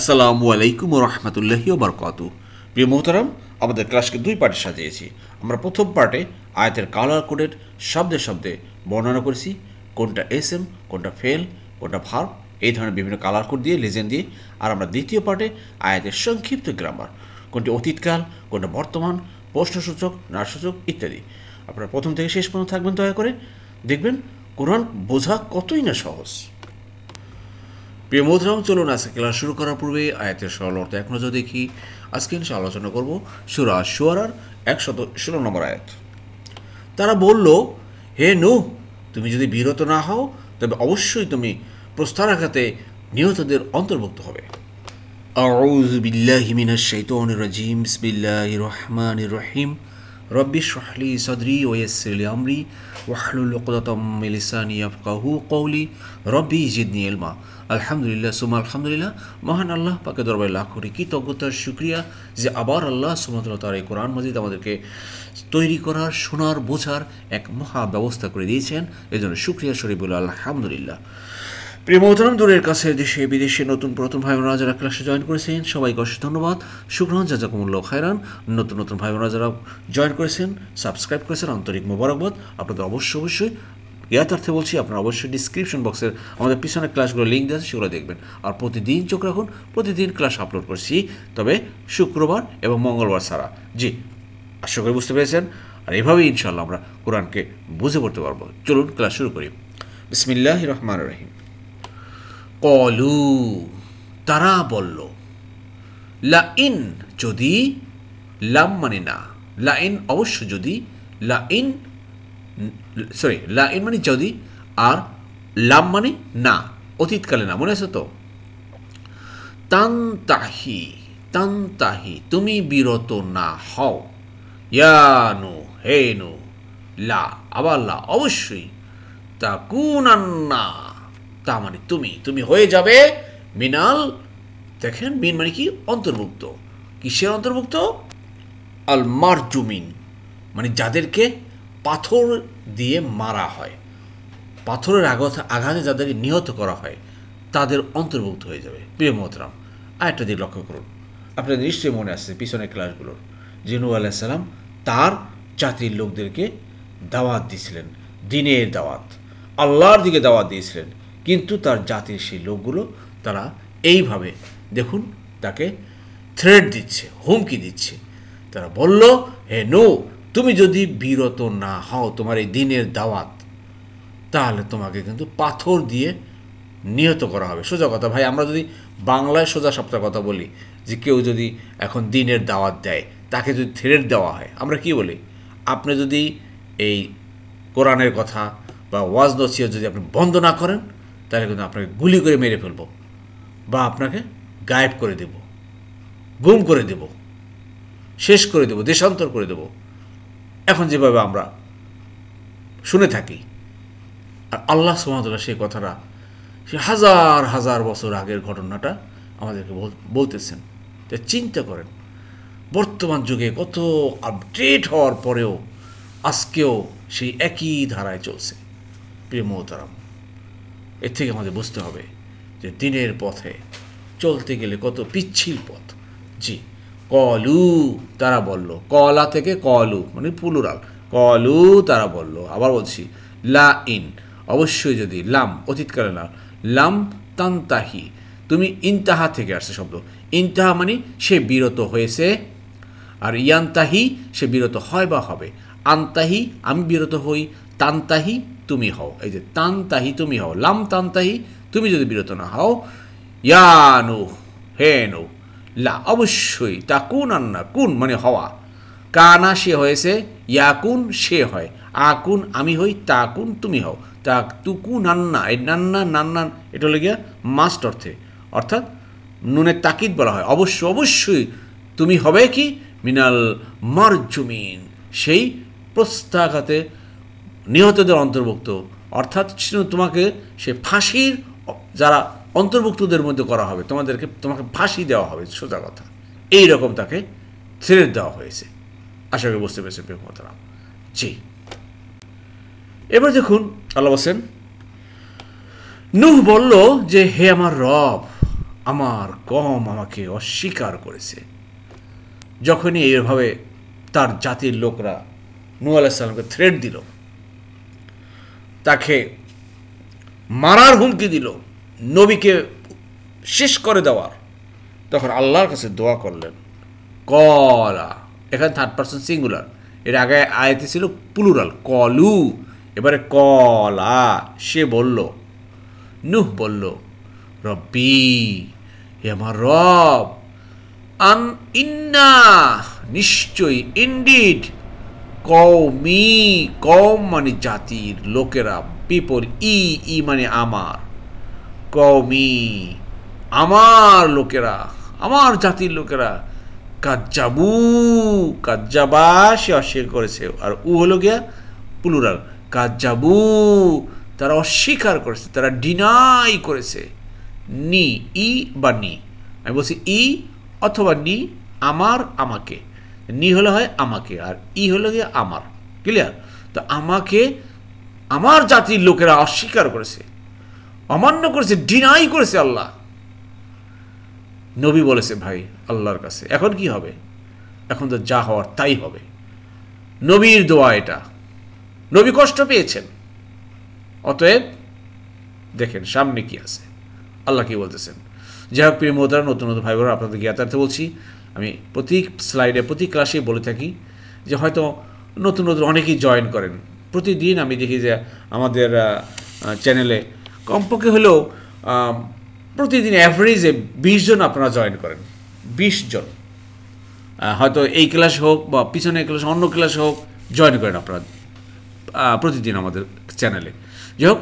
আসসালামু আলাইকুম ওয়া রাহমাতুল্লাহি ওয়া বারাকাতুহু। প্রিয় মোহতারাম, আমাদের ক্লাসকে দুই পার্টে সাজিয়েছি। আমরা প্রথম পার্টে আয়াতের কালার কোডের শব্দে শব্দে বর্ণনা করেছি, কোনটা এসএম, কোনটা ফেল, কোনটা ভার্ব, এই ধরনের বিভিন্ন কালার কোড দিয়ে, লেজেন্ড দিয়ে। আর আমরা দ্বিতীয় পার্টে আয়াতের সংক্ষিপ্ত গ্রামার, কোনটি অতীতকাল, কোনটা বর্তমান, প্রশ্নসূচক, নারসূচক ইত্যাদি। আপনারা প্রথম থেকে শেষ পর্যন্ত থাকবেন দয়া করে, দেখবেন কোরআন বোঝা কতই না সহজ। প্রিয় মোহতারাম, চলুন আজকে ক্লাস শুরু করার পূর্বে আয়াতের সরল অর্থ এক নজর দেখি। আজকে ইনশাআল্লাহ আলোচনা করব সূরা আশ-শুআরার ১১৬ নম্বর আয়াত। তারা বলল, হে নূহ, তুমি যদি বিরত না হও তবে অবশ্যই তুমি প্রস্তারাঘাতে নিহতদের অন্তর্ভুক্ত হবে। আউযু বিল্লাহি মিনাশ শাইতানির রাজিম। বিসমিল্লাহির রহমানির রহিম। রব্বি ইশরাহ লি সাদরি ওয়া ইয়াসসির লি আমরি ওয়াহলুল উকদাতাম মিন লিসানি ইয়াফকাহু কওলি রব্বি জিদনি ইলমা। আলহামদুলিল্লাহ সুম্মা আলহামদুলিল্লাহ। মহান আল্লাহ পাকের দরবারে লাখ কোটি কৃতজ্ঞতার শুকরিয়া যে আবার আল্লাহ সুবহানাহু ওয়া তাআলা তার এই কোরআন মাজিদ আমাদেরকে তৈরি করার, শোনার, বোঝার এক মহা ব্যবস্থা করে দিয়েছেন। এজন্য শুকরিয়া স্বরূপ বলে আলহামদুলিল্লাহ। প্রিয় মোহতারাম, দূরের কাছে, দেশে বিদেশে নতুন প্রথম ভাই বোনেরা যারা ক্লাসে জয়েন করেছেন সবাইকে অশেষ ধন্যবাদ, শুকরান, জাযাকুমুল্লাহ খায়রান। নতুন নতুন ভাই বোনেরা যারা জয়েন করেছেন, সাবস্ক্রাইব করেছেন, আন্তরিক মোবারকবাদ। আপনাদের অবশ্যই জ্ঞাতার্থে বলছি, আপনারা অবশ্যই ডিসক্রিপশন বক্সের আমাদের পিছনের ক্লাসগুলো লিঙ্ক দেওয়া আছে, সেগুলো দেখবেন। আর প্রতিদিন চোখ রাখুন, প্রতিদিন ক্লাস আপলোড করছি, তবে শুক্রবার এবং মঙ্গলবার ছাড়া। জি, আশা করি বুঝতে পেরেছেন। আর এভাবেই ইনশাআল্লাহ আমরা কোরআনকে বুঝে পড়তে পারবো। চলুন ক্লাস শুরু করি। বিসমিল্লাহির রহমানির রহিম। কলু, তারা বলল, লাইন, যদি, লাম মানে না, লাইন অবশ্য যদি, লাইন মানে যদি, আর লাম মানে না, অতীতকালে না, মনে আছে তো। তানতাহি, তানতাহি, তুমি বিরত না হও, ইয়ানু, হে নূহ, লা, আবার লা, অবশ্যই, তাকুনান্না, তা মানে তুমি, তুমি হয়ে যাবে, মিনাল, দেখেন মিন মানে কি, অন্তর্ভুক্ত। কিসের অন্তর্ভুক্ত? আল মারজুমিন, মানে যাদেরকে পাথর দিয়ে মারা হয়, পাথরের আঘাতে যাদেরকে নিহত করা হয় তাদের অন্তর্ভুক্ত হয়ে যাবে। প্রিয় মোহতারাম, আরেকটা দিক লক্ষ্য করুন। আপনাদের নিশ্চয়ই মনে আসছে পিছনের ক্লাসগুলোর যে নূহ আলাইহিস সালাম তার জাতির লোকদেরকে দাওয়াত দিয়েছিলেন, দ্বীনের দাওয়াত, আল্লাহর দিকে দাওয়াত দিয়েছিলেন। কিন্তু তার জাতির সেই লোকগুলো তারা এইভাবে, দেখুন, তাকে থ্রেট দিচ্ছে, হুমকি দিচ্ছে। তারা বলল, হে নূহ, তুমি যদি বিরত না হও তোমার এই দ্বীনের দাওয়াত, তাহলে তোমাকে কিন্তু পাথর দিয়ে নিহত করা হবে। সোজা কথা ভাই, আমরা যদি বাংলায় সোজা সাপটা কথা বলি, যে কেউ যদি এখন দ্বীনের দাওয়াত দেয়, তাকে যদি থ্রেট দেওয়া হয়, আমরা কি বলি? আপনি যদি এই কোরআনের কথা বা ওয়াজ নসিহত যদি আপনি বন্ধ না করেন, তাহলে কিন্তু আপনাকে গুলি করে মেরে ফেলব, বা আপনাকে গায়েব করে দেব, গুম করে দেব, শেষ করে দেব, দেশান্তর করে দেব। এখন যেভাবে আমরা শুনে থাকি, আর আল্লাহ সুবহানাহু ওয়া তাআলা সেই কথাটা, সে হাজার হাজার বছর আগের ঘটনাটা আমাদেরকে বলতেছেন। তাই চিন্তা করেন, বর্তমান যুগে কত আপডেট হওয়ার পরেও আজকেও সেই একই ধারায় চলছে। প্রিয় মোহতারাম, এর থেকে আমাদের বুঝতে হবে যে দিনের পথে চলতে গেলে কত পিচ্ছিল পথ। জি, কলু, তারা বলল, কলা থেকে কলু মানে প্লুরাল, কলু, তারা বলল। আবার বলছি, লা ইন, অবশ্যই যদি, লাম অতীতকালে না, লাম তানতাহি, তুমি ইনতাহা থেকে আসছে শব্দ। ইনতাহা মানে সে বিরত হয়েছে, আর ইয়ান্তাহি সে বিরত হয় বা হবে। আনতাহি আমি বিরত হই, তানতাহি তুমি হও। এই যে তানতাহি তুমি হও, লাম তানতাহি তুমি যদি বিরত না হও, ইয়ানু, হে নূহ, লা অবশ্যই, তাকুনান্না, কুন মানে হওয়া, কানা সে হয়েছে, ইয়াকুন সে হয়, আকুন আমি হই, তাকুন তুমি হও, তা তুকু নান্না, এই নান্না নান্না এটা হলে গিয়া মাস্ট অর্থে, অর্থাৎ নুনের তাকিদ বলা হয়। অবশ্যই তুমি হবে কি, মিনাল মারজুমিন, সেই প্রস্তাঘাতে নিহতদের অন্তর্ভুক্ত, অর্থাৎ তোমাকে সে ফাঁসির যারা অন্তর্ভুক্তদের মধ্যে করা হবে, তোমাকে ফাঁসি দেওয়া হবে। সোজা কথা, এইরকম তাকে ছেড়ে দেওয়া হয়েছে। আশা করি বুঝতে পেরেছেন প্রিয় মোহতারাম। জি, এবার দেখুন, আল্লাহ বলেন, নূহ বলল যে হে আমার রব, আমার কওম আমাকে অস্বীকার করেছে। যখনই এইভাবে তার জাতির লোকরা নূহ আলাইহিস সালামকে থ্রেট দিল, তাকে মারার হুমকি দিল, নবীকে শেষ করে দেওয়ার, তখন আল্লাহর কাছে দোয়া করলেন। কলা, এখানে থার্ড পারসন সিঙ্গুলার, এর আগে আয়াতে ছিল প্লুরাল কলু, এবারে কলা, সে বলল, নূহ বলল, রব্বি, হে আমার রব, আন ইন্না, নিশ্চয়ই, ইনডিড, কওমি, কওম মানে জাতির লোকেরা, পিপল, ই মানে আমার, কওমি আমার লোকেরা, আমার জাতির লোকেরা, কাজ্জাবু, কাজ্জাবা সে অস্বীকার করেছে, আর উ হলো গিয়া প্লুরাল, কাজ্জাবু তারা অস্বীকার করেছে, তারা ডিনাই করেছে। নি, ই বা নি, আমি বলছি ই অথবা নি, আমার, আমাকে, নি হলে হয় আমাকে, আর ই হলো গিয়ে আমার, ক্লিয়ার? তো আমাকে আমার জাতির লোকেরা অস্বীকার করেছে, অমান্য করেছে, ডিনাই করেছে। আল্লাহ নবী বলেছে ভাই আল্লাহর কাছে, এখন কি হবে? এখন তো যা হওয়ার তাই হবে। নবীর দোয়া এটা, নবী কষ্ট পেয়েছেন, অতএব দেখেন সামনে কি আছে, আল্লাহ কি বলতেছেন। যাই হোক প্রিয় মোহতারাম, নতুন নতুন ভাই বোনেরা, আপনাদের জ্ঞাতার্থে বলছি, আমি প্রতি স্লাইডে প্রতি ক্লাসে বলে থাকি যে হয়তো নতুন নতুন অনেকেই জয়েন করেন। প্রতিদিন আমি দেখি যে আমাদের চ্যানেলে কমপক্ষে হলেও প্রতিদিন অ্যাভারেজে 20 জন আপনারা জয়েন করেন, 20 জন, হয়তো এই ক্লাস হোক বা পিছনের ক্লাস, অন্য ক্লাস হোক, জয়েন করেন আপনারা প্রতিদিন আমাদের চ্যানেলে। যাই হোক,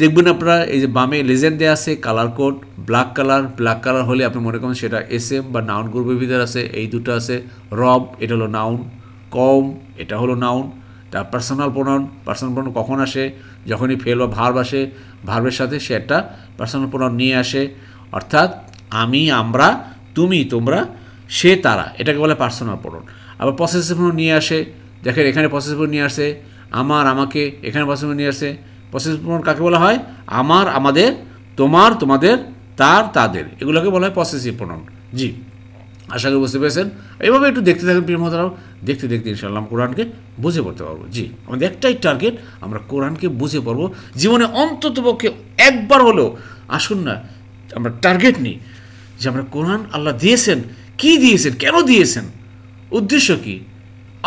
দেখবেন আপনারা এই যে বামে লেজেন্ড দেওয়া আছে, কালার কোড ব্ল্যাক কালার হলে আপনি মনে করেন সেটা এসএম বা নাউন গ্রুপের ভিতরে আছে। এই দুটো আছে, রব এটা হলো নাউন, কম এটা হলো নাউন। তার পার্সোনাল প্রোনাউন কখন আসে? যখনই ফেল বা ভার্ব আসে, ভার্বের সাথে সে একটা পার্সোনাল প্রোনাউন নিয়ে আসে, অর্থাৎ আমি, আমরা, তুমি, তোমরা, সে, তারা, এটাকে বলে পার্সোনাল প্রোনাউন। আবার পসেসিভ প্রোনাউন নিয়ে আসে, দেখেন এখানে পসেসিভ প্রোনাউন নিয়ে আসে, আমার, আমাকে, এখানে পসেসিভ প্রোনাউন নিয়ে আসে। পসেসিভ প্রোনাউন কাকে বলা হয়? আমার, আমাদের, তোমার, তোমাদের, তার, তাদের, এগুলোকে বলা হয় পসেসিভ প্রোনাউন। জি, আশা করি বুঝতে পেরেছেন। এইভাবে একটু দেখতে থাকেন প্রিয় মহতারাম, দেখতে দেখতে ইনশাআল্লাহ আমরা কোরআনকে বুঝে পড়তে পারবো। জি, আমাদের একটাই টার্গেট, আমরা কোরআনকে বুঝে পড়বো। জীবনে অন্ততপক্ষে একবার হলেও আসুন না আমরা টার্গেট নিই যে আমরা কোরআন আল্লাহ দিয়েছেন, কি দিয়েছেন, কেন দিয়েছেন, উদ্দেশ্য কি,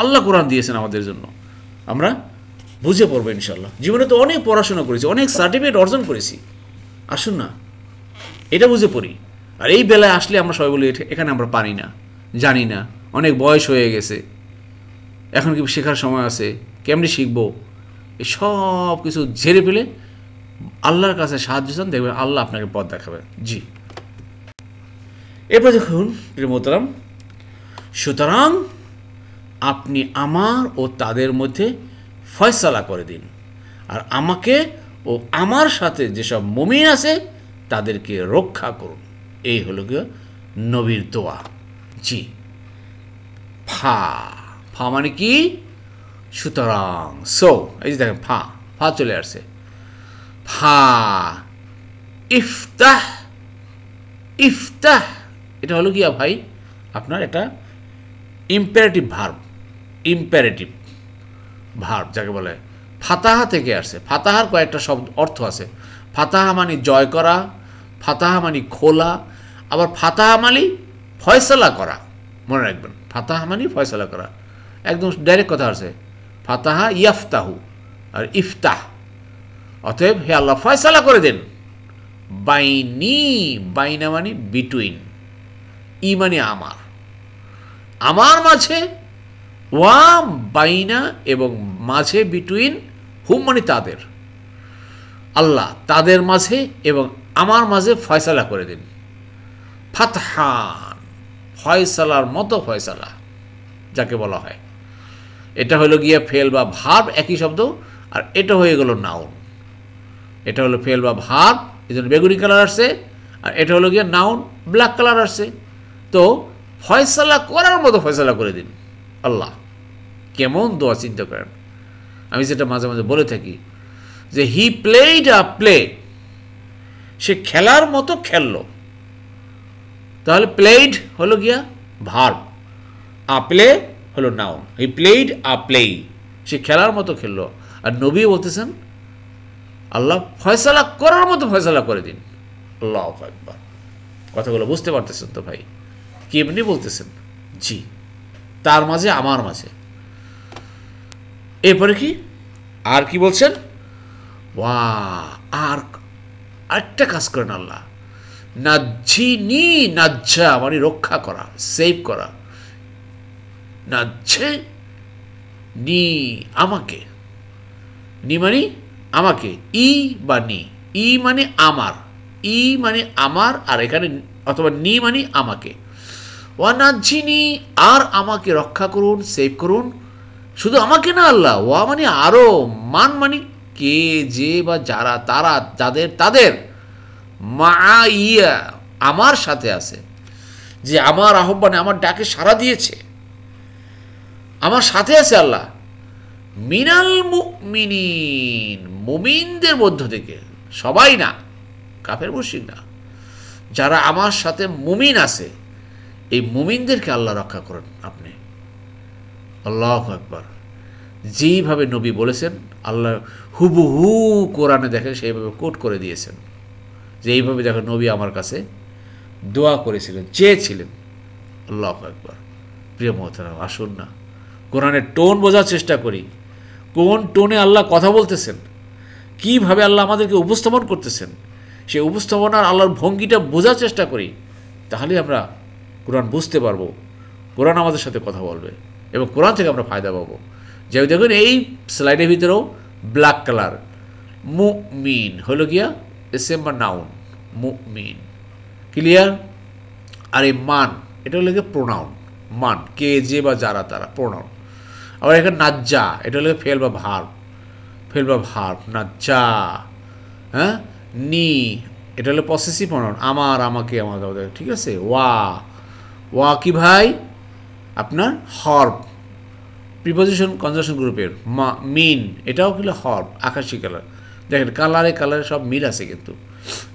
আল্লাহ কোরআন দিয়েছেন আমাদের জন্য, আমরা বুঝে পড়বো ইনশাআল্লাহ। জীবনে তো অনেক পড়াশোনা করেছি, অনেক সার্টিফিকেট অর্জন করেছি, আসুন না এটা বুঝে পড়ি। আর এই বেলায় আসলে আমরা সবাই বলি এখানে আমরা পারি না, জানি না, অনেক বয়স হয়ে গেছে, এখন কি শেখার সময় আছে, কেমনি শিখবো, এই সব কিছু ঝেড়ে ফেলে আল্লাহর কাছে সাহায্য চান, দেখবেন আল্লাহ আপনাকে পথ দেখাবেন। জি, এরপর দেখুন প্রিয় মোহতারাম, সুতরাং আপনি আমার ও তাদের মধ্যে ফয়সালা করে দিন, আর আমাকে ও আমার সাথে যেসব মুমিন আছে তাদেরকে রক্ষা করুন। এই হলো গিয়ে নবীর দোয়া। জি, ফা, ফা মানে কি? সুতরাং, সো, এই যে দেখেন ফা, ফা চলে আসছে, ফা, ইফতাহ, ইফতাহ এটা হলো গিয়া ভাই আপনার এটা ইম্পারেটিভ ভার্ব যাকে বলে, ফাতাহা থেকে আসছে। ফাতাহার কয়েকটা শব্দ অর্থ আছে। ফাতাহা মানে জয় করা, ফাতাহা মানে খোলা, আবার ফাতাহা মানে ফয়সালা করা। মনে রাখবেন, ফাতাহা মানে ফয়সালা করা, একদম ডাইরেক্ট কথা আছে। ফাতাহা ইয়াফতাহু আর ইফতাহ, অতএব হে আল্লাহ ফয়সালা করে দেন। বাইনি, বাইনা মানে বিটুইন, ই মানে আমার, আমার মাঝে, ওয়া বাইনা এবং মাঝে, বিটুইন, হুম মানে তাদের, আল্লাহ তাদের মাঝে এবং আমার মাঝে ফয়সালা করে দিন। ফাতহান, ফয়সালার মতো ফয়সালা যাকে বলা হয়। এটা হলো গিয়ে ফেল বা ভার্ব, একই শব্দ, আর এটা হয়ে গেল নাউন। এটা হলো ফেল বা ভার্ব, এই জন্য বেগুনি কালার আসছে, আর এটা হলো গিয়ে নাউন, ব্ল্যাক কালার আসছে। তো ফয়সালা করার মতো ফয়সালা করে দিন। আল্লাহ কেমন দোয়া, চিন্তা করেন। আমি যেটা মাঝে মাঝে বলে থাকি যে হি প্লেড আ প্লে, সে খেলার মতো খেললো। তাহলে প্লেড হলো গিয়া ভার্ব, আ প্লে হলো noun. He played a play, সে খেলার মতো খেললো। আর নবী বলতেছেন আল্লাহ ফয়সালা করার মতো ফয়সালা করে দিন। আল্লাহু আকবার। কথাগুলো বুঝতে পারতেছেন তো ভাই? কি এমনি বলতেছেন? জি, তার মাঝে আমার মাঝে। এরপরে কি আর কি বলছেন? ওয়া, আর আরেকটা কাজ করেন আল্লাহ, নাজ্জিনি, নাজ্জা মানে রক্ষা করা, সেভ করা, নাজ্জে নি আমাকে, নি মানে আমাকে, ই বা নি, ই মানে আমার, ই মানে আমার, আর এখানে অথবা নি মানে আমাকে। ওয়া নাজ্জিনি, আর আমাকে রক্ষা করুন, সেভ করুন। শুধু আমাকে না আল্লাহ, ওয়া মানে আরো, মান মানে কে, যে বা যারা, তারা, যাদের, তাদের, মা ইয়া আমার সাথে আছে, যে আমার আহ্বানে আমার ডাকে সাড়া দিয়েছে, আমার সাথে আছে আল্লাহ। মিনাল মুমিনিন, মুমিনদের মধ্য থেকে, সবাই না, কাফের মুশরিক না, যারা আমার সাথে মুমিন আছে, এই মুমিনদেরকে আল্লাহ রক্ষা করেন আপনি। আল্লাহু আকবার। যেইভাবে নবী বলেছেন আল্লাহ হুবহু কোরআনে দেখেন সেইভাবে কোট করে দিয়েছেন, যে এইভাবে দেখেন নবী আমার কাছে দোয়া করেছিলেন, চেয়েছিলেন। আল্লাহু আকবার। প্রিয় মোহতারাম, আসুন না কোরআনের টোন বোঝার চেষ্টা করি, কোন টোনে আল্লাহ কথা বলতেছেন, কিভাবে আল্লাহ আমাদেরকে উপস্থাপন করতেছেন, সেই উপস্থাপনার আল্লাহর ভঙ্গিটা বোঝার চেষ্টা করি, তাহলে আমরা কোরআন বুঝতে পারবো, কোরআন আমাদের সাথে কথা বলবে এবং কোরআন থেকে আমরা ফায়দা পাবো। যে দেখুন এই স্লাইডের ভিতরেও ব্ল্যাক কালার, মুমিন হলো গিয়া এসএম বা নাউন, মুমিন, ক্লিয়ার। আর এই মান, এটা হলো গিয়ে প্রোনাউন, মান কে, যে বা যারা, তারা, প্রোনাউন। আবার এখানে নাজ্জা, এটা হলো ফেল বা ভার্ব, ফেল বা ভার্ব, নাজ্জা। হ্যাঁ, নি, এটা হলো পসেসিভ প্রোনাউন, আমার, আমাকে, আমাদের, ঠিক আছে। ওয়া, ওয়া কি ভাই? আপনার হর্ব, প্রিপোজিশন কনজাংশন গ্রুপের। মিন, এটাও কিন্তু হর্ব, আকাশি কালার। দেখেন কালারে কালারে সব মিল আছে কিন্তু।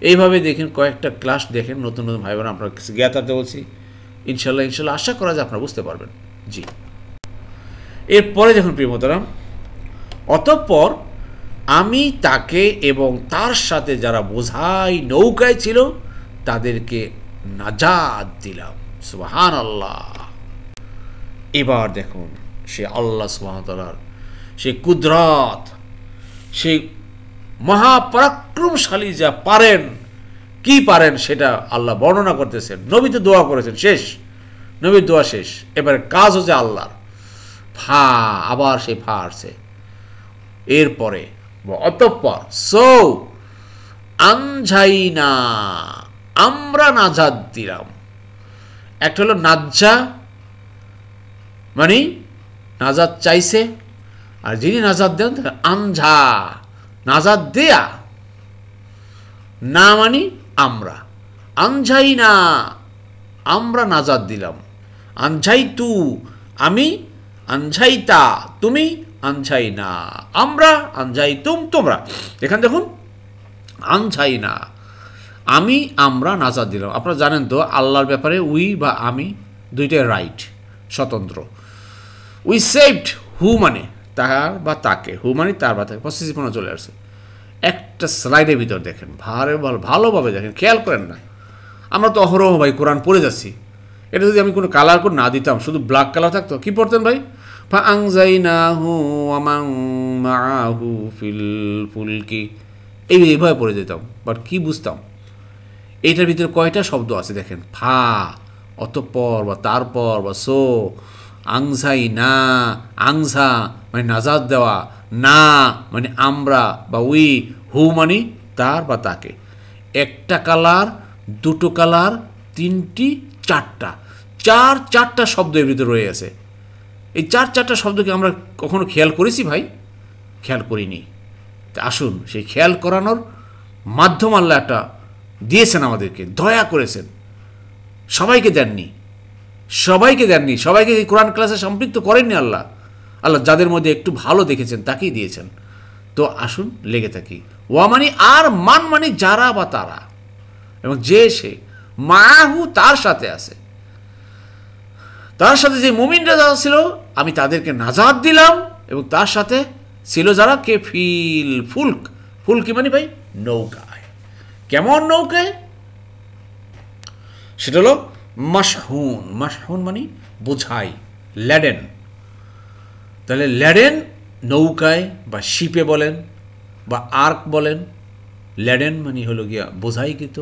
এইভাবে দেখেন কয়েকটা ক্লাস দেখেন, নতুন নতুন ভাই বোন আপনার জ্ঞাতার্থে বলছি, ইনশাল্লাহ ইনশাল্লাহ আশা করা যায় আপনারা বুঝতে পারবেন। জি, এরপরে দেখুন প্রিয় মোহতারাম, অতঃপর আমি তাকে এবং তার সাথে যারা বোঝাই নৌকায় ছিল তাদেরকে নাজাত দিলাম। সুবহানাল্লাহ। এবার দেখুন সে আল্লাহ সুবহানাহু ওয়া তাআলার সেই কুদরত, সেই মহাপরাক্রমশালী, যা পারেন, কি পারেন সেটা আল্লাহ বর্ণনা করতেছেন। নবী তো দোয়া করেছেন, শেষ, নবীর দোয়া শেষ। এবারে কাজ হচ্ছে আল্লাহর। ফা, আবার সেই ফা আসছে এরপরে, অতঃপর, সো আনজাইনা, আমরা নাজাত দিলাম। একটা হলো নাজ্জা মানে নাজাত চাইছে, আর যিনি নাজাত দেন তাকে আনঝা, নাজাত দেয়া, না মানি আমরা, আনঝাই না, আমরা নাজাত দিলাম। আনঝাই তু, আমি, আনঝাইতা, তুমি, আনঝাই না, আমরা, আনঝাই তুম, তোমরা। এখানে দেখুন আনঝাই না, আমি, আমরা নাজাত দিলাম। আপনারা জানেন তো আল্লাহর ব্যাপারে উই বা আমি দুইটাই রাইট, স্বতন্ত্র। উই সেভড, হু মানে তার বা তাকে, হু মানে তার বা তাকে, পসেসিভ প্রোনাউন চলে আসছে। একটা স্লাইডের ভিতর দেখেন, ভালোভাবে দেখেন, খেয়াল করেন না। আমরা তো অহরহ ভাই কোরআন পড়ে যাচ্ছি, এটা যদি আমি কোনো কালার কোড না দিতাম, শুধু ব্ল্যাক কালার থাকতো, কি পড়তেন ভাই? ফা আনজাইনাহু ওয়া মান মাআহু ফিল ফুলকি, এইভাবে পড়ে যেতাম, বাট কি বুঝতাম? এইটার ভিতরে কয়টা শব্দ আছে দেখেন, ফা, অতঃপর বা তারপর বা সো, আংঝাই না, আংঝা মানে নাজাত দেওয়া, না মানে আমরা বা উই, হু মানে তার বা তাকে। একটা কালার, দুটো কালার, তিনটি, চারটা, চারটা শব্দ এর ভিতরে রয়ে আছে। এই চারটা শব্দকে আমরা কখনো খেয়াল করেছি ভাই? খেয়াল করিনি। আসুন সেই খেয়াল করানোর মাধ্যম আল্লাহ একটা দিয়েছেন আমাদেরকে, দয়া করেছেন। সবাইকে দেননি, সবাইকে এই কোরআন ক্লাসে সম্পৃক্ত করেননি আল্লাহ। আল্লাহ যাদের মধ্যে একটু ভালো দেখেছেন তাকেই দিয়েছেন। তো আসুন লেগে থাকি। ওয়া মানে আর, মান মানে যারা বা তারা, এবং যে সে, মাহু তার সাথে আছে, তার সাথে যে মুমিনরা যারা ছিল আমি তাদেরকে নাজাত দিলাম, এবং তার সাথে ছিল যারা কে ফিল ফুলক, ফুলকি মানে ভাই নৌকায়। কেমন নৌকায়? সেটা হলো মাশহুন, মাশহুন মানে বোঝাই, ল্যাডেন। তাহলে ল্যাডেন নৌকায় বা শিপে বলেন বা আর্ক বলেন, ল্যাডেন মানে হলো গিয়া বোঝাইকৃত।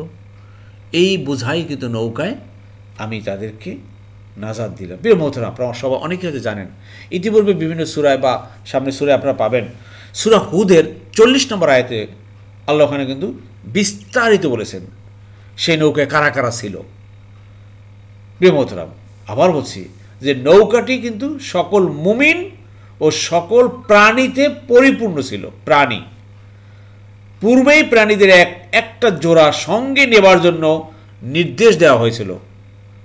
এই বোঝাইকৃত নৌকায় আমি তাদেরকে নাজাত দিলাম। প্রিয় মোহতারাম, আপনারা সবাই অনেকে হয়তো জানেন, ইতিপূর্বে বিভিন্ন সূরায় বা সামনে সূরায় আপনারা পাবেন, সূরা হুদের 40 নম্বর আয়াতে আল্লাহ ওখানে কিন্তু বিস্তারিত বলেছেন সেই নৌকায় কারা কারা ছিল। প্রিয় মোহতারাম, আবার বলছি যে নৌকাটি কিন্তু সকল মুমিন ও সকল প্রাণীতে পরিপূর্ণ ছিল। প্রাণী পূর্বেই প্রাণীদের একটা জোড়া সঙ্গে নেবার জন্য নির্দেশ দেওয়া হয়েছিল।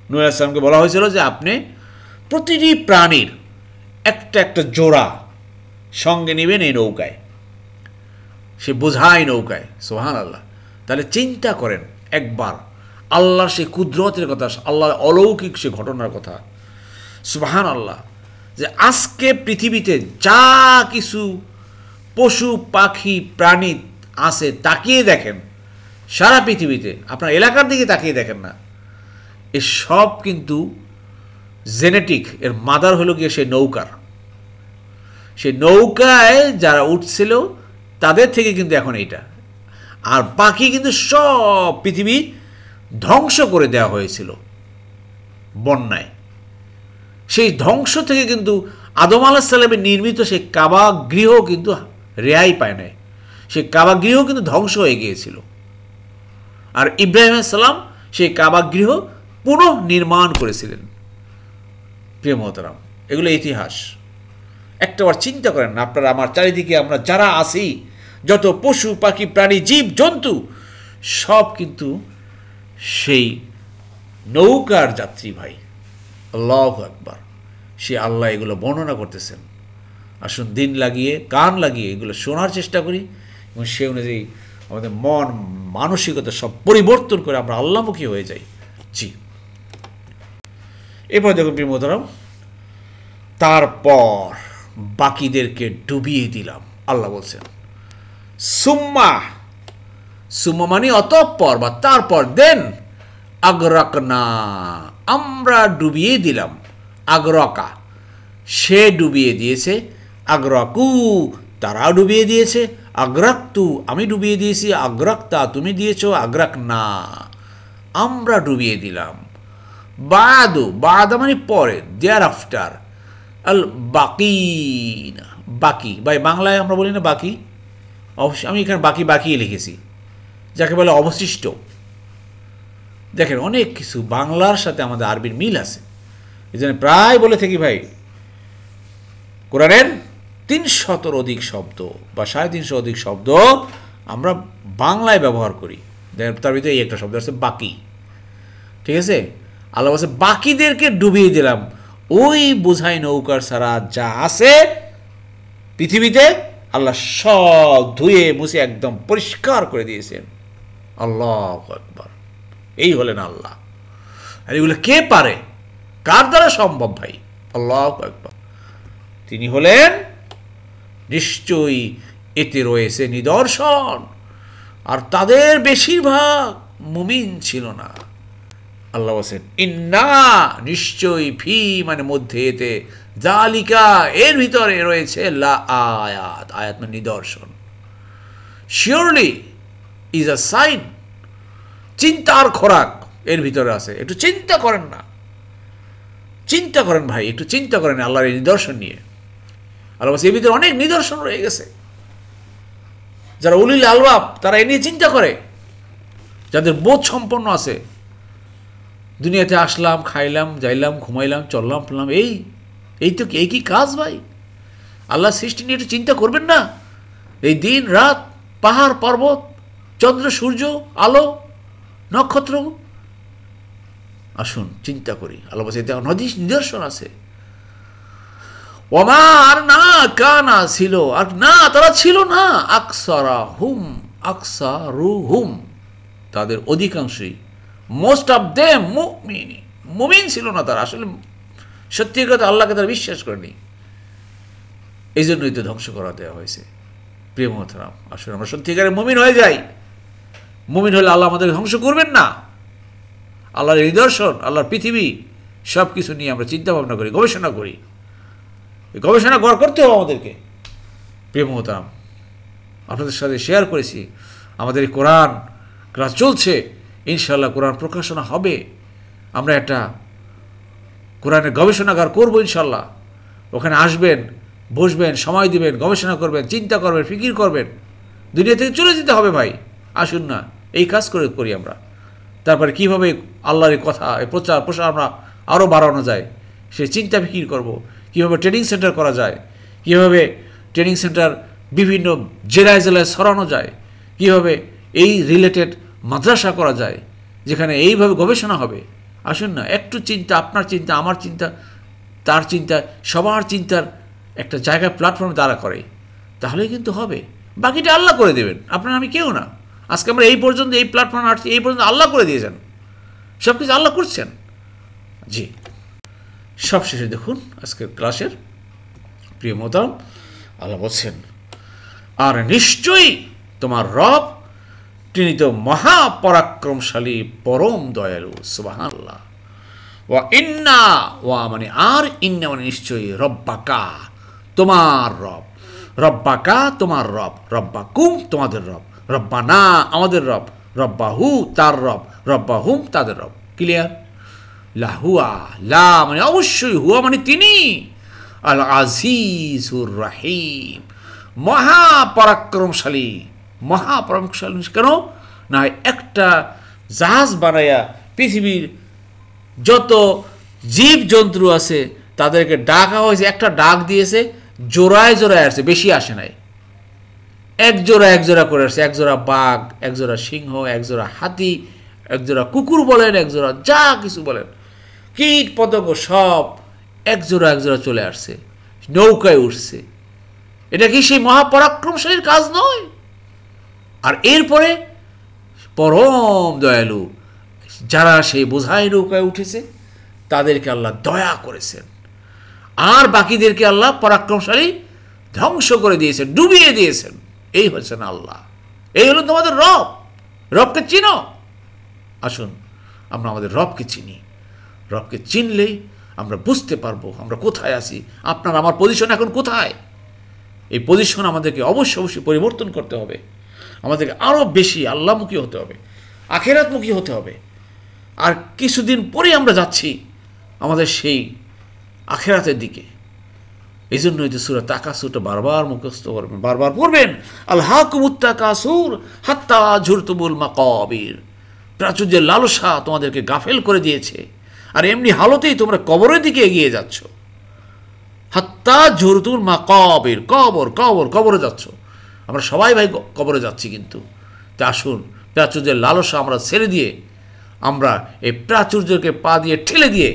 নূহ আলাইহিস সালামকে বলা হয়েছিল যে আপনি প্রতিটি প্রাণীর একটা একটা জোড়া সঙ্গে নেবেন এই নৌকায়, সে বোঝাই নৌকায়। সুবহানাল্লাহ। তাহলে চিন্তা করেন একবার আল্লাহর সেই কুদরতের কথা, আল্লাহর অলৌকিক সে ঘটনার কথা। সুবহানাল্লাহ, যে আজকে পৃথিবীতে যা কিছু পশু পাখি প্রাণী আছে তাকিয়ে দেখেন, সারা পৃথিবীতে আপনার এলাকার দিকে তাকিয়ে দেখেন না, এ সব কিন্তু জেনেটিক, এর মাদার হলো গিয়ে সেই নৌকার। সেই নৌকায় যারা উঠছিল তাদের থেকে কিন্তু এখন এইটা। আর বাকি কিন্তু সব পৃথিবী ধ্বংস করে দেওয়া হয়েছিল বন্যায়। সেই ধ্বংস থেকে কিন্তু আদম আলাইহিস সালামের নির্মিত সেই কাবা গৃহ কিন্তু রেহাই পায় নাই, সেই কাবা গৃহ কিন্তু ধ্বংস হয়ে গিয়েছিল। আর ইব্রাহিম আলাইহিস সালাম সেই কাবা গৃহ পুনঃ নির্মাণ করেছিলেন। প্রিয় মোহতারাম, এগুলো ইতিহাস। একটাবার চিন্তা করেন না, আপনারা আমার চারিদিকে আমরা যারা আছি, যত পশু পাখি প্রাণী জীব জন্তু সব কিন্তু সেই নৌকার যাত্রী ভাই। আল্লাহু আকবার। সে আল্লাহ এগুলো বর্ণনা করতেছেন। আসুন দিন লাগিয়ে কান লাগিয়ে এগুলো শোনার চেষ্টা করি, এবং সে অনুযায়ী আমাদের মন মানসিকতা সব পরিবর্তন করে আমরা আল্লাহমুখী হয়ে যাই। জি, এরপর দেখুন প্রিয় মোহতারাম, তারপর বাকিদেরকে ডুবিয়ে দিলাম। আল্লাহ বলছেন সুম্মা, সুম্মা মানে অতঃপর বা তারপর, দেন আগরাকনা, আমরা ডুবিয়ে দিলাম। আগরকা, সে ডুবিয়ে দিয়েছে, আগ্রাকু, তারা ডুবিয়ে দিয়েছে, আগ্রাক্তু, আমি ডুবিয়ে দিয়েছি, আগ্রাক্তা, তুমি দিয়েছো, আগ্রাকনা, আমরা ডুবিয়ে দিলাম। বাদু, বাদা মানে পরে, দেয়ার আফটার, আল বাকিনা, বাকি, ভাই বাংলায় আমরা বলি না বাকি, অবশ্যই আমি এখানে বাকি বাকি লিখেছি, যাকে বলে অবশিষ্ট। দেখেন অনেক কিছু বাংলার সাথে আমাদের আরবির মিল আছে। এই জন্য প্রায় বলে থাকি ভাই, কোরআনের 300-র অধিক শব্দ বা 350 অধিক শব্দ আমরা বাংলায় ব্যবহার করি। তার ভিতরে এই একটা শব্দ আছে বাকি। ঠিক আছে, আল্লাহ বলছে বাকিদেরকে ডুবিয়ে দিলাম। ওই বোঝাই নৌকার ছাড়া যা আছে পৃথিবীতে আল্লাহ সব ধুয়ে মুছে একদম পরিষ্কার করে দিয়েছেন। আল্লাহু আকবার। এই হলেন আল্লাহ। আর এগুলো কে পারে, কার দ্বারা সম্ভব ভাই? আল্লাহু আকবার। তিনি হলেন, নিশ্চয়ই এতে রয়েছে নিদর্শন। আর তাদের বেশিরভাগ মুমিন ছিল না। আল্লাহ বলেন ইন্না, নিশ্চয়ই, ফি মানে মধ্যে, এতে, জালিকা এর ভিতরে রয়েছে, লা আয়াত, আয়াত মানে নিদর্শন, শিওরলি ইজ আ সাইন, চিন্তার খোরাক এর ভিতরে আছে। একটু চিন্তা করেন না, চিন্তা করেন ভাই, একটু চিন্তা করেন আল্লাহর এই নিদর্শন নিয়ে। আল্লাহ বলছে এর ভিতরে অনেক নিদর্শন রয়ে গেছে। যারা উলিল আলবাব তারা এ নিয়ে চিন্তা করে, যাদের বোধ সম্পন্ন আছে। দুনিয়াতে আসলাম, খাইলাম, যাইলাম, ঘুমাইলাম, চললাম, ফেললাম, এই তো এই কি কাজ ভাই? আল্লাহ সৃষ্টি নিয়ে একটু চিন্তা করবেন না? এই দিন রাত, পাহাড় পর্বত, চন্দ্র সূর্য, আলো, নক্ষত্র, আসুন চিন্তা করি। আল্লাহ বলছে এতে নিদর্শন আছে। ওমা, আর না, কানা ছিল, আর না, তারা ছিল না, আকসারা হুম, আকসারু হুম, তাদের অধিকাংশই, মোস্ট অফ দেম মুমিন, মুমিন ছিল না তারা, আসলে সত্যিকার কথা আল্লাহকে তারা বিশ্বাস করেনি, এই জন্যই তো ধ্বংস করা দেওয়া হয়েছে। প্রিয় মোহতারাম, আসলে আমরা সত্যিকারের মুমিন হয়ে যাই। মুমিন হলে আল্লাহ আমাদেরকে ধ্বংস করবেন না। আল্লাহর নিদর্শন, আল্লাহর পৃথিবী, সব কিছু নিয়ে আমরা চিন্তা ভাবনা করি, গবেষণা করি। এই গবেষণা করতে হবে আমাদেরকে। প্রিয় মোহতারাম, আপনাদের সাথে শেয়ার করেছি আমাদের এই কোরআন ক্লাস চলছে, ইনশাআল্লাহ কোরআন প্রকাশনা হবে। আমরা একটা কোরআনের গবেষণাগার করবো ইনশাআল্লাহ। ওখানে আসবেন, বসবেন, সময় দিবেন, গবেষণা করবেন, চিন্তা করবেন, ফিকির করবেন। দুনিয়া থেকে চলে যেতে হবে ভাই, আসুন না এই কাজ করি আমরা। তারপরে কীভাবে আল্লাহর এই কথা, এই প্রচার প্রসার আমরা আরও বাড়ানো যায়, সে চিন্তা ফিকির করব। কীভাবে ট্রেনিং সেন্টার করা যায়, কীভাবে ট্রেনিং সেন্টার বিভিন্ন জেলায় জেলায় ছড়ানো যায়, কীভাবে এই রিলেটেড মাদ্রাসা করা যায় যেখানে এইভাবে গবেষণা হবে। আসুন না, একটু চিন্তা, আপনার চিন্তা, আমার চিন্তা, তার চিন্তা, সবার চিন্তার একটা জায়গায় প্ল্যাটফর্মে দাঁড়া করে, তাহলেই কিন্তু হবে। বাকিটা আল্লাহ করে দেবেন, আপনার আমি কেউ না। আজকে আমরা এই পর্যন্ত এই প্ল্যাটফর্মে আসছি, এই পর্যন্ত আল্লাহ করে দিয়েছেন, সব কিছু আল্লাহ করছেন। জি, সবশেষে দেখুন আজকের ক্লাসের প্রিয় মোহতারাম, আল্লাহ বলছেন, আর নিশ্চয়ই তোমার রব তিনি তো মহাপরাক্রমশালী, পরম দয়ালু। সুবহানাল্লাহ। ওয়া ইন্না, ওয়া মানে আর, ইন্না মানে নিশ্চয়ই, রব্বাকা তোমার রব, রব্বাকা তোমার রব, রব্বাকুম তোমাদের রব, রব্বানা আমাদের রব, রব্বাহু তার রব, রব্বাহুম তাদের রব। ক্লিয়ার? লাহুয়া, লা মানে অবশ্যই, হুয়া মানে তিনি, আল আজিজুর রাহিম, মহাপরাক্রমশালী। মহাপরাক্রমশালী কেন না, একটা জাহাজ বানাইয়া পৃথিবীর যত জীবজন্তু আছে তাদেরকে ডাকা হয়েছে, একটা ডাক দিয়েছে, জোড়ায় জোড়ায় আসছে, বেশি আসে নাই, এক জোড়া করে আসছে। এক জোড়া বাঘ, এক জোড়া সিংহ, এক জোড়া হাতি, এক জোড়া কুকুর বলেন, এক জোড়া যা কিছু বলেন, কীট পতঙ্গ সব এক জোড়া চলে আসছে, নৌকায় উঠছে। এটা কি সেই মহাপরাক্রমশালীর কাজ নয়? আর এরপরে পরম দয়ালু, যারা সেই বোঝাই নৌকায় উঠেছে তাদেরকে আল্লাহ দয়া করেছেন, আর বাকিদেরকে আল্লাহ পরাক্রমশালী ধ্বংস করে দিয়েছেন, ডুবিয়ে দিয়েছেন। এই হচ্ছেন আল্লাহ, এই হলো তোমাদের রব। রবকে চিনো। আসুন আমরা আমাদের রবকে চিনি। রবকে চিনলেই আমরা বুঝতে পারবো আমরা কোথায় আছি। আপনার আমার পজিশন এখন কোথায়? এই পজিশন আমাদেরকে অবশ্যই পরিবর্তন করতে হবে। আমাদেরকে আরও বেশি আল্লাহমুখী হতে হবে, আখেরাতমুখী হতে হবে। আর কিছুদিন পরে আমরা যাচ্ছি আমাদের সেই আখেরাতের দিকে। এই জন্যই তো সূরা তাকাসুরটা বারবার মুখস্থ করবেন, বারবার পড়বেন, আলহাকুমুত তাকাসুর হাত্তা যুরতুমুল মাকাবির। প্রাচুর্যের লালসা তোমাদেরকে গাফেল করে দিয়েছে, আর এমনি হালতেই তোমরা কবরের দিকে এগিয়ে যাচ্ছ। হাত্তা যুরতুমুল মাকাবির, কবরে যাচ্ছ। আমরা সবাই ভাই কবরে যাচ্ছি, কিন্তু তা আসুন প্রাচুর্যের লালসা আমরা ছেড়ে দিয়ে, আমরা এই প্রাচুর্যকে পা দিয়ে ঠেলে দিয়ে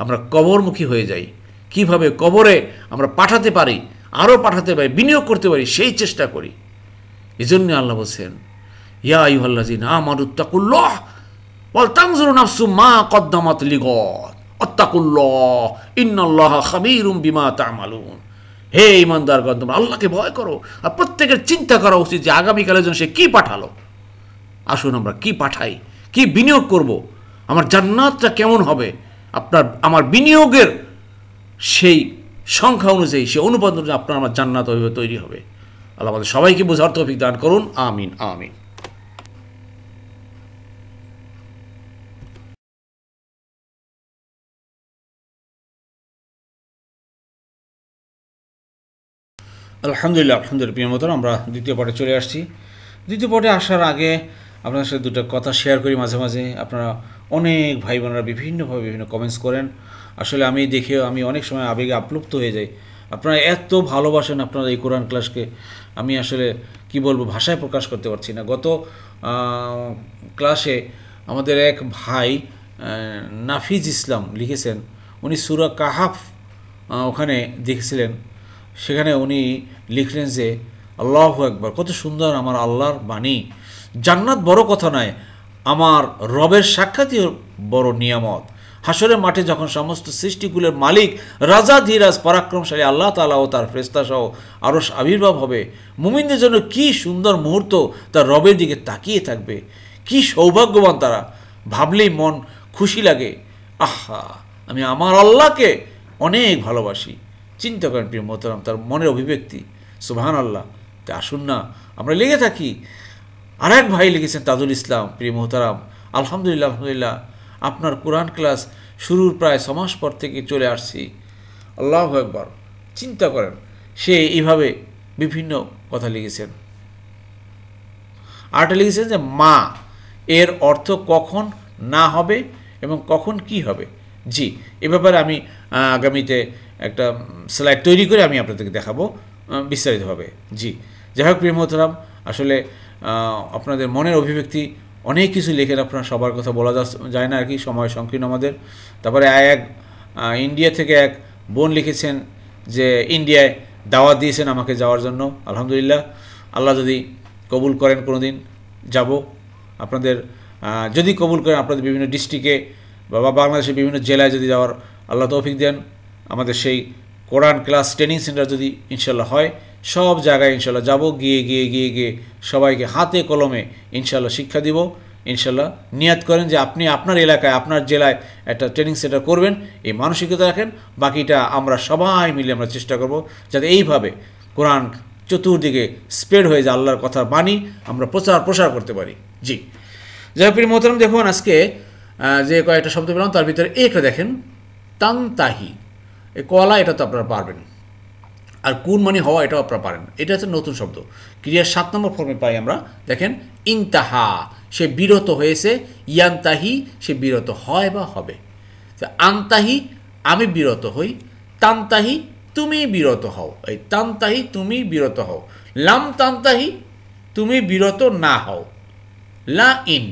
আমরা কবরমুখী হয়ে যাই। কিভাবে কবরে আমরা পাঠাতে পারি, আরও পাঠাতে পারি, বিনিয়োগ করতে পারি, সেই চেষ্টা করি। এই জন্য আল্লাহ বলছেন, ইয়া আইয়ুহাল্লাযীনা আমানুত্তাকুল্লাহ ওয়াল তানজুরু নাফসুম মা কদ্দামাত লিগাদ আত্তাকুল্লাহ ইন্নাল্লাহা খাবীরুম বিমা তা'মালুন। হে ঈমানদারগণ, তোমরা আল্লাহকে ভয় করো, আর প্রত্যেকের চিন্তা করা উচিত যে আগামীকালের জন্য সে কী পাঠালো। আসুন আমরা কি পাঠাই, কি বিনিয়োগ করব, আমার জান্নাতটা কেমন হবে, আমার বিনিয়োগের সেই সংখ্যা অনুযায়ী, সেই অনুপাত অনুযায়ী আপনার আমার জান্নাত ওইভাবে তৈরি হবে। আল্লাহ আমাদের সবাইকে বোঝার তৌফিক দান করুন। আমিন আমিন। আলহামদুলিল্লাহ প্রিয় মতন আমরা দ্বিতীয় পার্টে চলে আসছি। দ্বিতীয় পার্টে আসার আগে আপনাদের সাথে দুটো কথা শেয়ার করি। মাঝে মাঝে আপনারা অনেক ভাই বোনেরা বিভিন্নভাবে বিভিন্ন কমেন্টস করেন। আসলে আমি দেখেও আমি অনেক সময় আবেগে আপ্লুপ্ত হয়ে যাই। আপনারা এত ভালোবাসেন আপনারা এই কোরআন ক্লাসকে, আমি আসলে কি বলবো, ভাষায় প্রকাশ করতে পারছি না। গত ক্লাসে আমাদের এক ভাই নাফিজ ইসলাম লিখেছেন, উনি সূরা কাহাফ ওখানে দেখেছিলেন, সেখানে উনি লিখলেন যে আল্লাহু আকবার, কত সুন্দর আমার আল্লাহর বাণী। জান্নাত বড় কথা নয়, আমার রবের সাক্ষাৎই বড় নিয়ামত। হাসরের মাঠে যখন সমস্ত সৃষ্টিকুলের মালিক রাজা ধীরাজ পরাক্রমশালী আল্লাহ তাআলা ও তার ফেরেশতা সহ আরশ আবির্ভাব হবে, মুমিনদের জন্য কি সুন্দর মুহূর্ত তার রবের দিকে তাকিয়ে থাকবে। কি সৌভাগ্যবান তারা, ভাবলেই মন খুশি লাগে। আহা, আমি আমার আল্লাহকে অনেক ভালোবাসি। চিন্তা করেন প্রিয় মোহতারাম, তার মনের অভিব্যক্তি। সুবহানাল্লাহ। তা আসুন না আমরা লেগে থাকি। আর এক ভাই লিখেছেন তাজুল ইসলাম, প্রিয় মোহতারাম, আলহামদুলিল্লাহ আলহামদুলিল্লাহ, আপনার কোরআন ক্লাস শুরুর প্রায় 6 মাস পর থেকে চলে আসছি। আল্লাহু আকবার। চিন্তা করেন, সে এইভাবে বিভিন্ন কথা লিখেছেন। আরেকটা লিখেছেন যে মা এর অর্থ কখন না হবে এবং কখন কি হবে। জি, এ ব্যাপারে আমি আগামীতে একটা স্লাইড তৈরি করে আমি আপনাদেরকে দেখাবো বিস্তারিতভাবে। জি, যাই হোক প্রিয় মোহতারাম, আসলে আপনাদের মনের অভিব্যক্তি অনেক কিছু লেখেন, আপনার সবার কথা বলা যায় না আর কি, সময় সংকীর্ণ আমাদের। তারপরে এক ইন্ডিয়া থেকে এক বোন লিখেছেন যে ইন্ডিয়ায় দাওয়াত দিয়েছেন আমাকে যাওয়ার জন্য। আলহামদুলিল্লাহ, আল্লাহ যদি কবুল করেন কোনো দিন যাব আপনাদের। যদি কবুল করেন আপনাদের বিভিন্ন ডিস্ট্রিক্টে বা বাংলাদেশের বিভিন্ন জেলায় যদি যাওয়ার আল্লাহ তৌফিক দেন, আমাদের সেই কোরআন ক্লাস ট্রেনিং সেন্টার যদি ইনশাল্লাহ হয়, সব জায়গায় ইনশাল্লাহ যাব, গিয়ে সবাইকে হাতে কলমে ইনশাল্লাহ শিক্ষা দিব। ইনশাল্লাহ নিয়াত করেন যে আপনি আপনার এলাকায় আপনার জেলায় একটা ট্রেনিং সেন্টার করবেন, এই মানসিকতা রাখেন। বাকিটা আমরা সবাই মিলে আমরা চেষ্টা করব যাতে এইভাবে কোরআন চতুর্দিকে স্প্রেড হয়ে যায়, আল্লাহর কথার বাণী আমরা প্রসার করতে পারি। জি, যাই প্রিয় মোহতারাম, দেখুন আজকে যে কয়েকটা শব্দ পেলাম তার ভিতরে একটা দেখেন, তানতাহি। এই কলা, এটা তো আপনারা পারবেন। আর কুন মানে হওয়া, এটাও আপনারা পারেন। এটা হচ্ছে নতুন শব্দ, ক্রিয়ার 7 নম্বর ফর্মে পাই আমরা। দেখেন, ইনতাহা সে বিরত হয়েছে, ইয়ান্তাহি সে বিরত হয় বা হবে। আনতাহি আমি বিরত হই, তানতাহি তুমি বিরত হও। এই তানতাহি তুমি বিরত হও, লাম তানতাহি তুমি বিরত না হও, লা ইন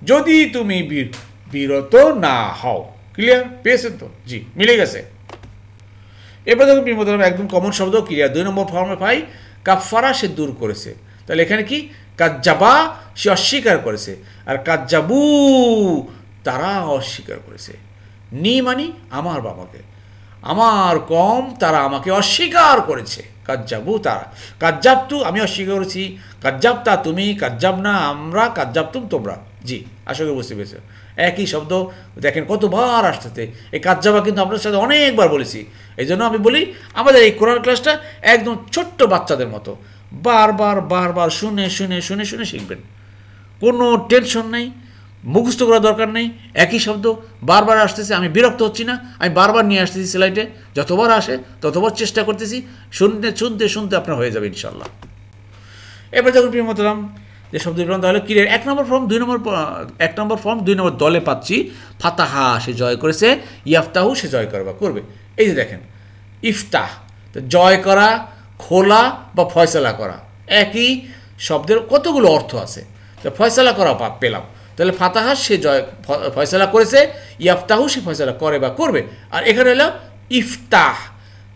যদি তুমি বিরত না হও। ক্লিয়ার পেয়েছেন তো? জি, মিলে গেছে। এবার দেখুন প্রিয় মোহতারাম, একদম কমন শব্দ ক্রিয়া 2 নম্বর ফর্মে পাই, কাফারা সে দূর করেছে। তাহলে এখানে কি, কাজ্জাবা সে অস্বীকার করেছে, আর কাজ্জাবু তারা অস্বীকার করেছে। নি মানি আমার বাবাকে, আমার কম তারা আমাকে অস্বীকার করেছে। কাজ্জাবু তারা, কাজ্জাবতু আমি অস্বীকার করেছি, কাজ্জাবতা তুমি, কাজ্জাবনা আমরা, কাজ্জাবতুম তোমরা। জি, আশা করি বুঝতে পেরেছো। একই শব্দ দেখেন কতবার আসতেছে। এই কাজ্জাবা কিন্তু আপনাদের সাথে অনেকবার বলেছি। এই জন্য আমি বলি আমাদের এই কোরআন ক্লাসটা একদম ছোট্ট বাচ্চাদের মতো, বারবার শুনে শিখবেন। কোনো টেনশন নেই, মুখস্থ করার দরকার নেই। একই শব্দ বারবার আসতেছে, আমি বিরক্ত হচ্ছি না, আমি বারবার নিয়ে আসতেছি স্লাইডে, যতবার আসে ততবার চেষ্টা করতেছি, শুনতে আপনার হয়ে যাবে ইনশাল্লাহ। এবার যখন প্রিয় মোহতারাম যে শব্দ বললাম, তাহলে ক্রিয়ার 1 নম্বর ফর্ম 2 নম্বর দলে পাচ্ছি। ফাতাহা সে জয় করেছে, ইয়াফতাহু সে জয় করবে। এই যে দেখেন, ইফতাহ জয় করা, খোলা বা ফয়সালা করা, একই শব্দের কতগুলো অর্থ আছে। ফয়সালা করা পেলাম, তাহলে ফাতাহা সে ফয়সালা করেছে, ইয়াফতাহু সে ফয়সালা করে বা করবে। আর এখানে হলো ইফতাহ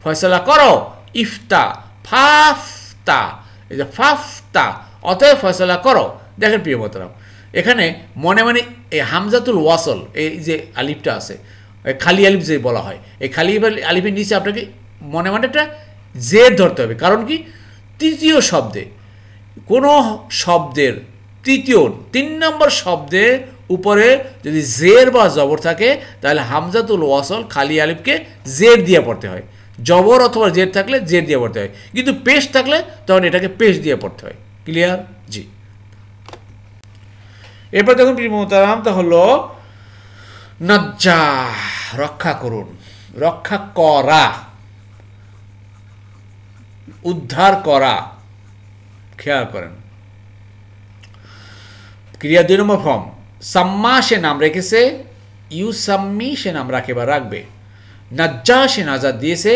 ফয়সালা করো, ইফতা ফাফতা, এই যে ফাফতা অতএব ফয়সালা করো। দেখেন প্রিয় মোহতারাম, এখানে মনে এই হামজাতুল ওয়াসল, এই যে আলিফটা আছে, খালি আলিফ যে বলা হয়, এই খালি আলিফের নিচে আপনাকে মনে একটা জের ধরতে হবে। কারণ কি, তৃতীয় শব্দে কোনো শব্দের 3 নম্বর শব্দের উপরে যদি জের বা জবর থাকে, তাহলে হামজাতুল ওয়াসল খালি আলিফকে জের দিয়ে পড়তে হয়। জবর অথবা জের থাকলে জের দিয়ে পড়তে হয়, কিন্তু পেশ থাকলে তখন এটাকে পেশ দিয়ে পড়তে হয়। ক্লিয়ার? জি। এরপর দেখুন প্রিয় মোহতারাম, তা হলো নাজ্জা রক্ষা করুন, রক্ষা করা, উদ্ধার করা। খেয়াল করেন, ক্রিয়া 2 নম্বর ফর্ম। সাম্মা সে নাম রেখেছে, ইউসাম্মি সে নাম রাখে বা রাখবে। নাজ্জা সে নাজাদ দিয়েছে,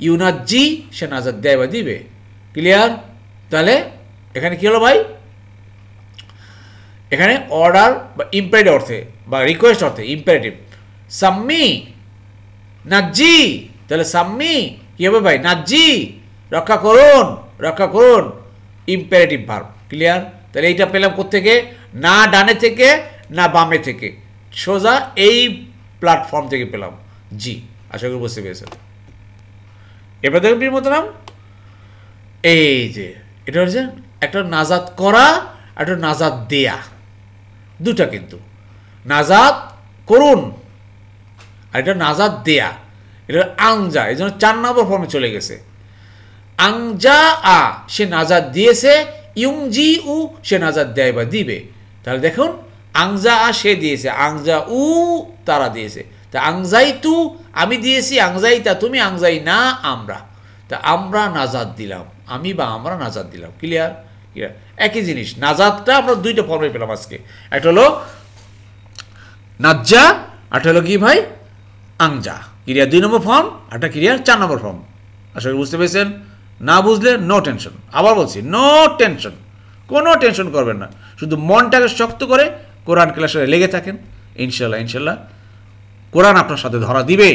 ইউনাজ্জি সে নাজাদ দেয় বা দিবে। ক্লিয়ার? তাহলে এখানে কি হলো ভাই, এখানে অর্ডার বা ইম্পারেটিভ অর্থে বা রিকোয়েস্ট অর্থে ইম্পারেটিভ। সাম্মি নাজ্জি, তাহলে সাম্মি কি হবে ভাই, নাজ্জি রক্ষা করুন ইম্পারেটিভ ভার্ব। ক্লিয়ার? তাহলে এইটা পেলাম কোত্থেকে, না ডানে থেকে না বামে থেকে, সোজা এই প্ল্যাটফর্ম থেকে পেলাম। জি, আশা করি বুঝতে পেরেছেন। এবার দেখুন প্রিয় মোহতারাম, এই যে এটা হচ্ছে একটা নাজাত করা, একটা নাজাত দেয়া, দুটা কিন্তু, নাজাত করুন আর এটা নাজাত দেয়া, এটা আংজা, এই জন্য 4 নম্বর ফর্মে চলে গেছে। আংজা আ, সে নাজাত দিয়েছে, ইউংজি উ, সে নাজাত দেয় বা দিবে। তাহলে দেখুন আংজা আ সে দিয়েছে, আংজা উ তারা দিয়েছে। তা আংজাই তু আমি দিয়েছি, আংজাই তা তুমি, আংজাই না আমরা। তা আমরা নাজাত দিলাম, আমি বা আমরা নাজাত দিলাম। ক্লিয়ার? ক্লিয়ার। একই জিনিস, নাজাতটা আমরা দুইটা ফর্মে পেলাম আজকে। একটা হলো নাজ্জা, একটা হলো কি ভাই আংজা। ক্লিয়ার 2 নম্বর ফর্ম, একটা ক্লিয়ার 4 নম্বর ফর্ম। আশা করি বুঝতে পেরেছেন। না বুঝলে নো টেনশন, আবার বলছি নো টেনশন, কোনো টেনশন করবেন না, শুধু মনটাকে শক্ত করে কোরআন ক্লাসে লেগে থাকেন। ইনশাল্লাহ ইনশাল্লাহ কোরআন আপনার সাথে ধরা দিবে।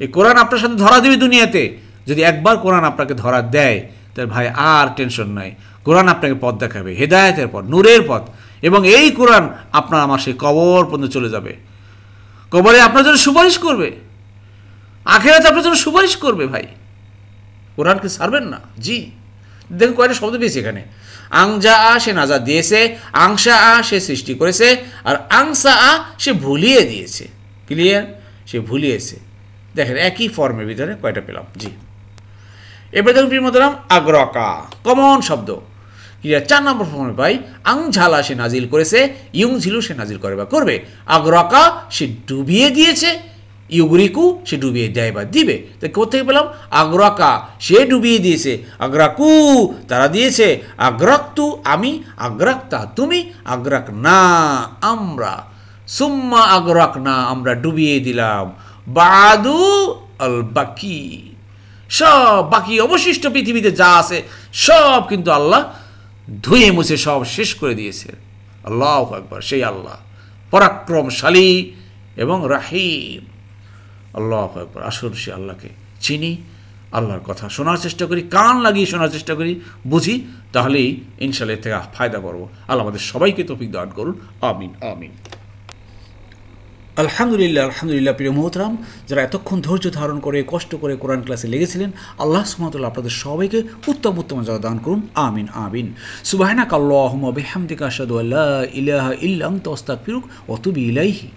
এই কোরআন আপনার সাথে ধরা দিবে দুনিয়াতে। যদি একবার কোরআন আপনাকে ধরা দেয় তাহলে ভাই আর টেনশন নাই। কোরআন আপনাকে পথ দেখাবে, হেদায়েতের পথ, নূরের পথ, এবং এই কোরআন আপনার আমার সেই কবর পর্যন্ত চলে যাবে। কবরে আপনার জন্য সুপারিশ করবে, আখিরাতে আপনার জন্য সুপারিশ করবে। ভাই কোরআনকে ছাড়বেন না। জি, দেখুন কয়টা শব্দ পেয়েছি এখানে। আংজা আ সে নাজাত দিয়েছে, আংসা আ সে সৃষ্টি করেছে, আর আংসা আ সে ভুলিয়ে দিয়েছে। ক্লিয়ার? সে ভুলিয়েছে। দেখেন একই ফর্মের ভিতরে কয়টা পেলাম। জি, এবার দেখুন প্রিয় মোহতারাম, আগ্রকা কমন শব্দ। ক্লিয়ার? 4 নম্বর ফর্মে পাই। আংঝালা সে নাজিল করেছে, ইউং ঝিলু সে নাজিল করে বা করবে। আগ্রকা সে ডুবিয়ে দিয়েছে, ইউগরিকু সে ডুবিয়ে দেয় বা দিবে। তো কোথেকে পেলাম? আগ্রাকা সে ডুবিয়ে দিয়েছে, আগ্রাকু তারা দিয়েছে, আগ্রাকতু আমি, আগ্রাকতা তুমি, আগ্রাক না আমরা, সুম্মা আগ্রাক না আমরা ডুবিয়ে দিলাম, বাদু আল বাকি সব বাকি অবশিষ্ট পৃথিবীতে যা আছে সব কিন্তু আল্লাহ ধুয়ে মুছে সব শেষ করে দিয়েছে। আল্লাহু আকবার। সেই আল্লাহ পরাক্রমশালী এবং রাহিম। আল্লাহু আকবার। আসুন সে আল্লাহকে চিনি, আল্লাহর কথা শোনার চেষ্টা করি, কান লাগিয়ে শোনার চেষ্টা করি, বুঝি, তাহলেই ইনশাআল্লাহ থেকে ফায়দা পাবো। আল্লাহ আমাদের সবাইকে তৌফিক দান করুন। আমিন আমিন। আলহামদুলিল্লাহ আলহামদুলিল্লাহ। প্রিয় মোহতারাম, যারা এতক্ষণ ধৈর্য ধারণ করে কষ্ট করে কোরআন ক্লাসে লেগেছিলেন, আল্লাহ সুবহানাহু ওয়া তাআলা আপনাদের সবাইকে উত্তম উত্তম জাযা দান করুন। আমিন আমিন। সুবহানাকাল্লাহুম্মা বিহামদিকা আশহাদু আল্লা ইলাহা ইল্লা আনতা আস্তাগফিরুকা ওয়া আতুবু ইলাইহি।